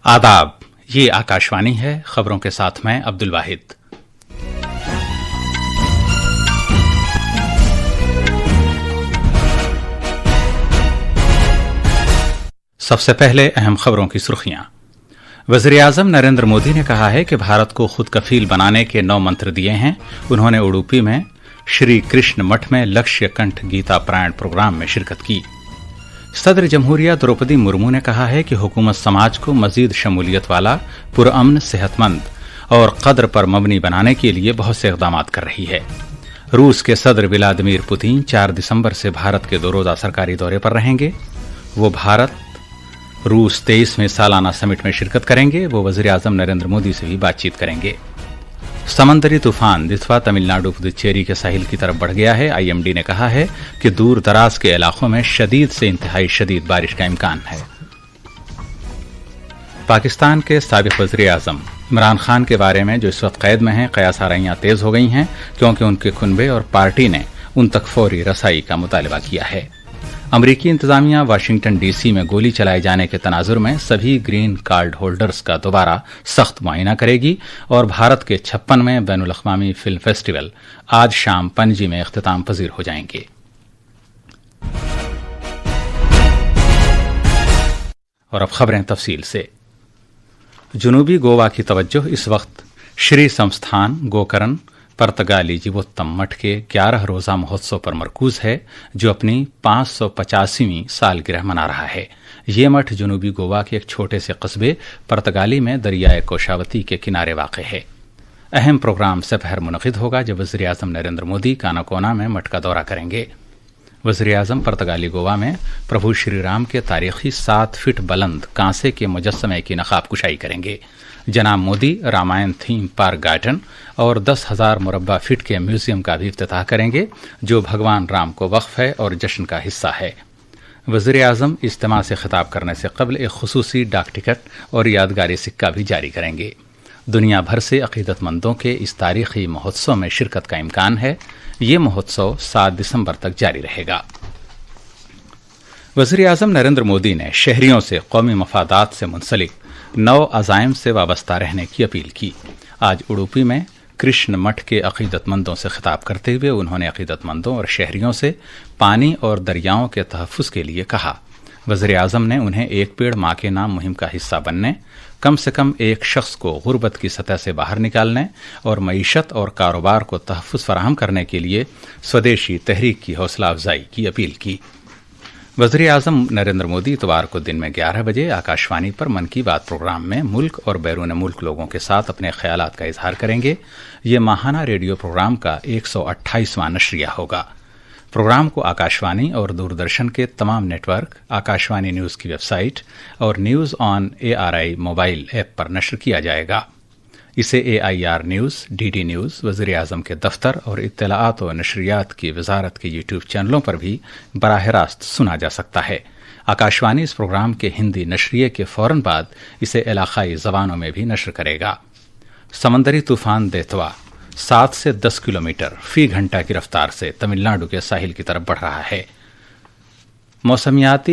आदाब, ये आकाशवाणी है। खबरों के साथ मैं अब्दुल वाहिद। सबसे पहले अहम खबरों की सुर्खियां। वज़ीर-ए-आज़म नरेंद्र मोदी ने कहा है कि भारत को खुद कफील बनाने के 9 मंत्र दिए हैं। उन्होंने उडुपी में श्री कृष्ण मठ में लक्ष्य कंठ गीता पारायण प्रोग्राम में शिरकत की। सदर जमहूरिया द्रौपदी मुर्मू ने कहा है कि हुकूमत समाज को मजीद शमूलियत वाला, पुरअमन, सेहतमंद और कद्र पर मबनी बनाने के लिए बहुत से इक़दाम कर रही है। रूस के सदर व्लादिमीर पुतिन 4 दिसंबर से भारत के 2 रोज़ा सरकारी दौरे पर रहेंगे। वो भारत रूस 23वें सालाना समिट में शिरकत करेंगे। वो वज़ीर-ए-आज़म नरेंद्र मोदी से भी बातचीत करेंगे। समंदरी तूफान दितवा तमिलनाडु पुदुचेरी के साहिल की तरफ बढ़ गया है। आईएमडी ने कहा है कि दूर दराज के इलाकों में शदीद से इंतहाई शदीद बारिश का इम्कान है। पाकिस्तान के साबिक वज़ीर-ए-आज़म इमरान खान के बारे में जो इस वक्त कैद में हैं, क़यास आराइयां तेज हो गई हैं क्योंकि उनके कुनबे और पार्टी ने उन तक फौरी रसाई का मुतालबा किया है। अमरीकी इंतजामिया वाशिंगटन डीसी में गोली चलाए जाने के तनाजुर में सभी ग्रीन कार्ड होल्डर्स का दोबारा सख्त मुआयना करेगी और भारत के 56वें बैनुल अक़वामी फिल्म फेस्टिवल आज शाम पणजी में इख्तिताम पजीर हो जाएंगे। और अब खबरें तफसील से। जुनूबी गोवा की तवज्जो इस वक्त श्री संस्थान गोकरण पर्तगाली जीवोत्तम मठ के 11 रोज़ा महोत्सव पर मरकूज है, जो अपनी 585वीं सालगिरह मना रहा है। ये मठ जनूबी गोवा के एक छोटे से कस्बे पर्तगाली में दरियाए कोशावती के किनारे वाक़ है। अहम प्रोग्राम सपहर मुनक़िद होगा जब वज़ीर-ए-आज़म नरेंद्र मोदी कानाकोना में मठ का दौरा करेंगे। वज़ीर-ए-आज़म पर्तगाली गोवा में प्रभु श्री राम के तारीखी 7 फीट बुलंद कांसे के मुजस्समे की नक़ाब कुशाई करेंगे। जनाब Modi Ramayana theme park garden और 10,000 मुरब्बा फीट के म्यूजियम का भी इफ्तिताह करेंगे, जो भगवान राम को वक्फ है और जश्न का हिस्सा है। वज़ीर-ए-आज़म इज्तिमा से खिताब करने से कबल एक खुसूसी डाक टिकट और यादगारी सिक्का भी जारी करेंगे। दुनिया भर से अक़ीदतमंदों के इस तारीखी महोत्सव में शिरकत का इम्कान है। ये महोत्सव 7 दिसंबर तक जारी रहेगा। वज़ीर-ए-आज़म नरेंद्र मोदी ने शहरियों से कौमी मफादात से मुंसलिक 9 अज़ाइम से वाबस्ता रहने की अपील की। आज उडुपी में कृष्ण मठ के अक़ीदतमंदों से खिताब करते हुए उन्होंने अक़ीदतमंदों और शहरियों से पानी और दरियाओं के तहफ़्फ़ुज़ के लिए कहा। वज़ीर-ए-आज़म ने उन्हें एक पेड़ माँ के नाम मुहिम का हिस्सा बनने, कम से कम एक शख्स को गुर्बत की सतह से बाहर निकालने और मईशत और कारोबार को तहफ़्फ़ुज़ फराहम करने के लिए स्वदेशी तहरीक की हौसला अफजाई की अपील की। वज़ीर-ए-आज़म नरेंद्र मोदी इतवार को दिन में 11 बजे आकाशवाणी पर मन की बात प्रोग्राम में मुल्क और बैरून मुल्क लोगों के साथ अपने ख्यालात का इजहार करेंगे। ये माहाना रेडियो प्रोग्राम का 128वां नशरिया होगा। प्रोग्राम को आकाशवाणी और दूरदर्शन के तमाम नेटवर्क, आकाशवाणी न्यूज़ की वेबसाइट और news on ARI mobile app पर नशर किया जाएगा। इसे AIR न्यूज़, DD न्यूज़, वज़ीर-ए-आज़म के दफ्तर और इत्तलाआत व नशरियात की वजारत के यूट्यूब चैनलों पर भी बराह रास्त सुना जा सकता है। आकाशवाणी इस प्रोग्राम के हिंदी नशरिए के फौरन बाद इसे इलाक़ाई ज़बानों में भी नशर करेगा। समंदरी तूफान देतवा 7 से 10 किलोमीटर फी घंटा की रफ्तार से तमिलनाडु के साहिल की तरफ बढ़ रहा है। मौसमियात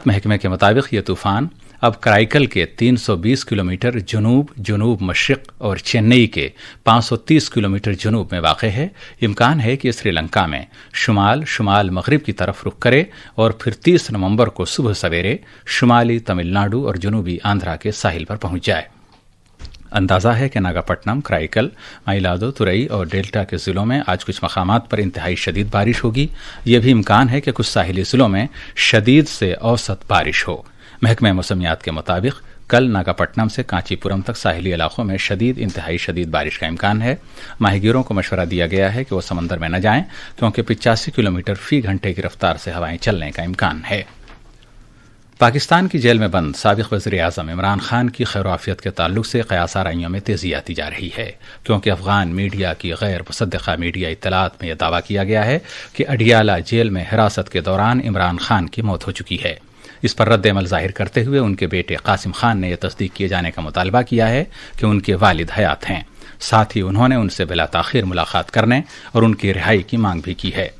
महकमे के मुताबिक ये तूफान अब कराईकल के 320 किलोमीटर जनूब मशरिक और चेन्नई के 530 किलोमीटर जनूब में वाक़ है। इम्कान है कि श्रीलंका में शुमाल मगरिब की तरफ रुख करे और फिर 30 नवंबर को सुबह सवेरे शुमाली तमिलनाडु और जनूबी आंध्रा के साहिल पर पहुंच जाए। अंदाजा है कि नागापट्टनम, कराईकल, माइलादुतुरई और डेल्टा के जिलों में आज कुछ मकामात पर इंतहाई शदीद बारिश होगी। यह भी इम्कान है कि कुछ साहिली जिलों में शदीद से औसत बारिश हो। महकमे मौसमियात के मुताबिक कल नागापट्टनम से कांचीपुरम तक साहिली इलाकों में इंतहाई शदीद बारिश का इम्कान है। माहीगीरों को मशवरा दिया गया है कि वो समंदर में न जाएं क्योंकि 85 किलोमीटर फी घंटे की रफ्तार से हवाएं चलने का इम्कान है। पाकिस्तान की जेल में बंद साबिक वज़ीर-ए-आज़म इमरान खान की खैर-ओ-आफ़ियत के ताल्लुक से क़यास आराइयों में तेज़ी आती जा रही है, क्योंकि अफ़गान मीडिया की गैर मुसद्दक़ा मीडिया इत्तलात में यह दावा किया गया है कि अडियाला जेल में हिरासत के दौरान इमरान खान की मौत हो चुकी है। इस पर रद्द-ए-अमल ज़ाहिर करते हुए उनके बेटे कासिम खान ने यह तस्दीक किए जाने का मुतालबा किया है कि उनके वालिद हयात हैं। साथ ही उन्होंने उनसे बिला ताख़ीर मुलाकात करने और उनकी रिहाई की मांग भी की है।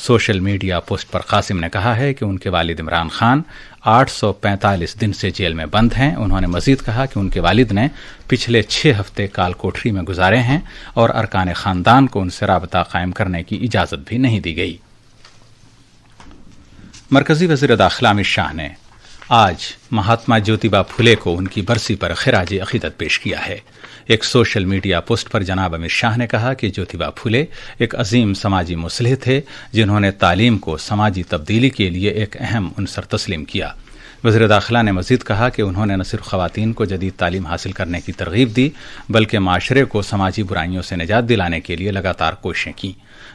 सोशल मीडिया पोस्ट पर कासिम ने कहा है कि उनके वालिद इमरान खान 845 दिन से जेल में बंद हैं। उन्होंने मजीद कहा कि उनके वालिद ने पिछले 6 हफ्ते काल कोठरी में गुजारे हैं और अरकान खानदान को उनसे राबता कायम करने की इजाजत भी नहीं दी गई। मरकजी वज़ीर दाखिला अमित शाह ने आज महात्मा ज्योतिबा फुले को उनकी बरसी पर खिराज अकीदत पेश किया है। एक सोशल मीडिया पोस्ट पर जनाब अमित शाह ने कहा कि ज्योतिबा फुले एक अजीम समाजी मुसलिह थे, जिन्होंने तालीम को समाजी तब्दीली के लिए एक अहम उनसर तस्लीम किया। वज़ीर दाखिला ने मजीद कहा कि उन्होंने न सिर्फ ख़वातीन को जदीद तालीम हासिल करने की तरगीब दी, बल्कि माशरे को समाजी बुराइयों से निजात दिलाने के लिए लगातार कोशिशें की।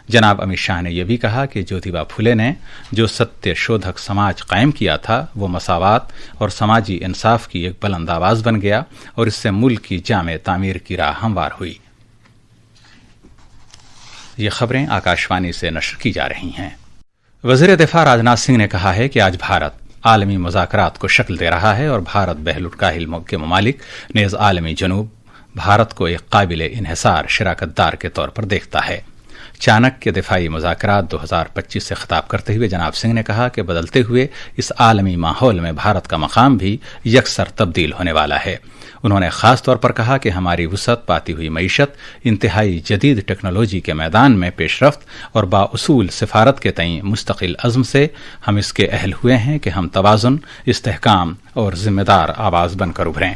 जनाब अमित शाह ने यह भी कहा कि ज्योतिबा फुले ने जो सत्य शोधक समाज कायम किया था, वो मसावात और समाजी इंसाफ की एक बुलंद आवाज बन गया और इससे मुल्क की जामे तामीर की राह हमवार हुई। ये खबरें आकाशवाणी से नश्र की जा रही हैं। वज़ीर दिफा राजनाथ सिंह ने कहा है कि आज भारत आलमी मुज़ाकरात को शक्ल दे रहा है और भारत बहलुटकाहिल के ममालिक नेज़ आलमी जनूब भारत को एक काबिल इन्हिसार शराकतदार के तौर पर देखता है। चाणक्य दिफाई मुज़ाकरात 2025 से खिताब करते हुए जनाब सिंह ने कहा कि बदलते हुए इस आलमी माहौल में भारत का मकाम भी यकसर तब्दील होने वाला है। उन्होंने खास तौर पर कहा कि हमारी वुसअत पाती हुई मईशत, इंतहाई जदीद टेक्नोलॉजी के मैदान में पेशरफ्त और बाउसूल सिफारत के तईं मुस्तकिल अज़्म से हम इसके अहल हुए हैं कि हम तवाज़ुन, इस्तेहकाम और जिम्मेदार आवाज़ बनकर उभरें।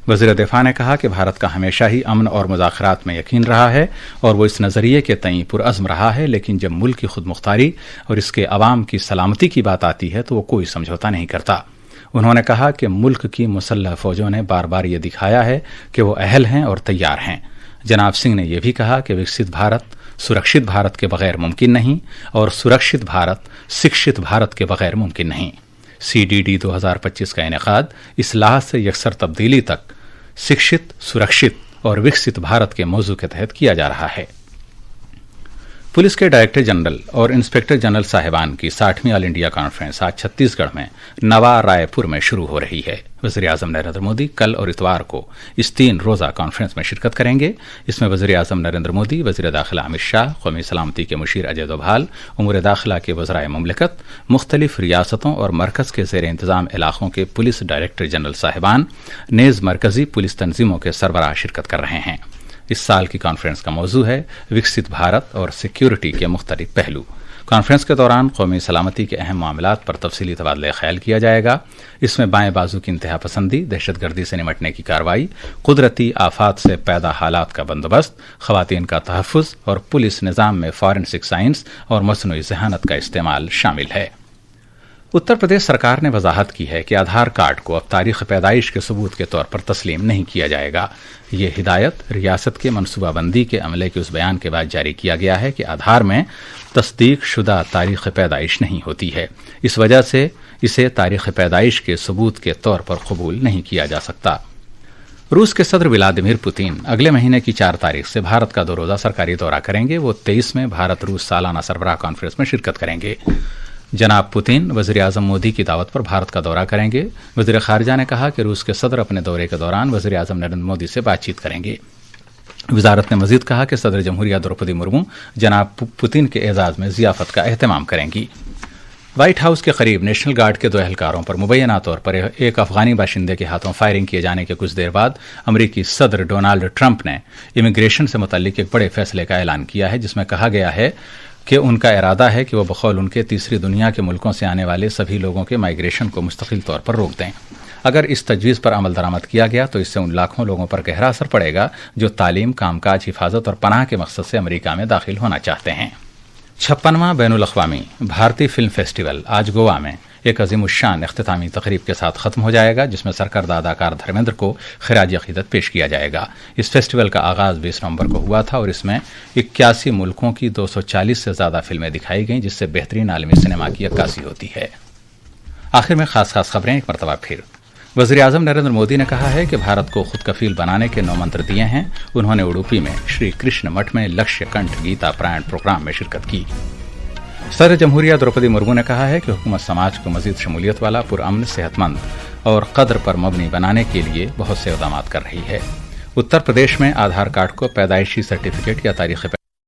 वज़ीर दिफा ने कहा कि भारत का हमेशा ही अमन और मुज़ाकरात में यकीन रहा है और वो इस नज़रिए के तईं पुरअज़्म रहा है, लेकिन जब मुल्क की खुद मुख्तारी और इसके अवाम की सलामती की बात आती है तो वो कोई समझौता नहीं करता। उन्होंने कहा कि मुल्क की मुसल्लह फौजों ने बार बार ये दिखाया है कि वो अहल हैं और तैयार हैं। जनाब सिंह ने यह भी कहा कि विकसित भारत सुरक्षित भारत के बगैर मुमकिन नहीं और सुरक्षित भारत शिक्षित भारत के बगैर मुमकिन नहीं। CDD 2025 का इनेकाद इस्लाह से यकसर तब्दीली तक शिक्षित, सुरक्षित और विकसित भारत के मौजू के तहत किया जा रहा है। पुलिस के डायरेक्टर जनरल और इंस्पेक्टर जनरल साहिबान की 60वीं ऑल इंडिया कॉन्फ्रेंस आज छत्तीसगढ़ में नवा रायपुर में शुरू हो रही है। वज़ीर आज़म नरेंद्र मोदी कल और इतवार को इस 3 रोज़ा कॉन्फ्रेंस में शिरकत करेंगे। इसमें वज़ीर आज़म नरेंद्र मोदी, वज़ीर दाखिला अमित शाह, कौमी सलामती के मुशीर अजय डोभाल, उमूर दाखिला के वज़राए मुमलिकत, मुख्तलिफ रियासतों और मरकज़ के ज़ेर इंतज़ाम इलाक़ों के पुलिस डायरेक्टर जनरल साहिबान नेज़ मरकज़ी पुलिस तंजीमों के सरबराह शिरकत कर रहे हैं। इस साल की कॉन्फ्रेंस का मौजू है विकसित भारत और सिक्योरिटी के मुख्तलिफ पहलू। कॉन्फ्रेंस के दौरान कौमी सलामती के अहम मामलात पर तफसीली तबादला ख्याल किया जाएगा। इसमें बाएं बाजू की इंतहा पसंदी, दहशतगर्दी से निमटने की कार्रवाई, कुदरती आफात से पैदा हालात का बंदोबस्त, खवातीन का तहफ़्फ़ुज़ और पुलिस निज़ाम में फॉरेंसिक साइंस और मसनूई ज़हानत का इस्तेमाल शामिल है। उत्तर प्रदेश सरकार ने वजाहत की है कि आधार कार्ड को अब तारीख पैदाइश के सबूत के तौर पर तस्लीम नहीं किया जाएगा। ये हिदायत रियासत के मनसूबाबंदी के अमले के उस बयान के बाद जारी किया गया है कि आधार में तस्दीक शुदा तारीख पैदाइश नहीं होती है। इस वजह से इसे तारीख पैदाइश के सबूत के तौर पर कबूल नहीं किया जा सकता। रूस के सदर व्लादिमीर पुतिन अगले महीने की 4 तारीख से भारत का 2 रोज़ा सरकारी दौरा करेंगे। वो 23 में भारत रूस सालाना सरबराह कॉन्फ्रेंस में शिरकत करेंगे। जनाब पुतिन वज़ीर आज़म मोदी की दावत पर भारत का दौरा करेंगे। वज़ीर ख़ारिजा ने कहा कि रूस के सदर अपने दौरे के दौरान वज़ीर आज़म नरेंद्र मोदी से बातचीत करेंगे। वजारत ने मजीद कहा कि सदर जमहूरिया द्रौपदी मुर्मू जनाब पुतिन के एजाज़ में ज़ियाफ़त का एहतमाम करेंगी। व्हाइट हाउस के करीब नेशनल गार्ड के 2 एहलकारों पर मुबैना तौर पर एक अफगानी बाशिंदे के हाथों फायरिंग किए जाने के कुछ देर बाद अमरीकी सदर डोनाल्ड ट्रंप ने इमिग्रेशन से मुतल्लिक एक बड़े फैसले का ऐलान किया है, जिसमें कहा गया है कि उनका इरादा है कि वो बखौल उनके तीसरी दुनिया के मुल्कों से आने वाले सभी लोगों के माइग्रेशन को मुस्तकिल तौर पर रोक दें। अगर इस तजवीज़ पर अमल दरामद किया गया तो इससे उन लाखों लोगों पर गहरा असर पड़ेगा जो तालीम, कामकाज, हिफाजत और पनाह के मकसद से अमेरिका में दाखिल होना चाहते हैं। 56वां बैनुल अक़वामी भारतीय फिल्म फेस्टिवल आज गोवा में एक अज़ीमुश्शान इख्तितामी तकरीब के साथ ख़त्म हो जाएगा, जिसमें सरकर्दा अदाकार धर्मेंद्र को खिराज अक़ीदत पेश किया जाएगा। इस फेस्टिवल का आगाज़ 20 नवंबर को हुआ था और इसमें 81 मुल्कों की 240 से ज़्यादा फिल्में दिखाई गईं, जिससे बेहतरीन आलमी सिनेमा की अक्कासी होती है। आखिर में खास खबरें एक मरतबा फिर। वज़ीर आज़म नरेंद्र मोदी ने कहा है कि भारत को खुद कफील बनाने के 9 मंत्र दिए हैं। उन्होंने उडुपी में श्री कृष्ण मठ में लक्ष्य कंठ गीता पारायण प्रोग्राम में शिरकत की। सदर जमहूरिया द्रौपदी मुर्मू ने कहा है कि हुकूमत समाज को मजीद शमूलियत वाला, पुरअमन, सेहतमंद और कद्र पर मबनी बनाने के लिए बहुत से इक़दामात कर रही है। उत्तर प्रदेश में आधार कार्ड को पैदाइशी सर्टिफिकेट या तारीख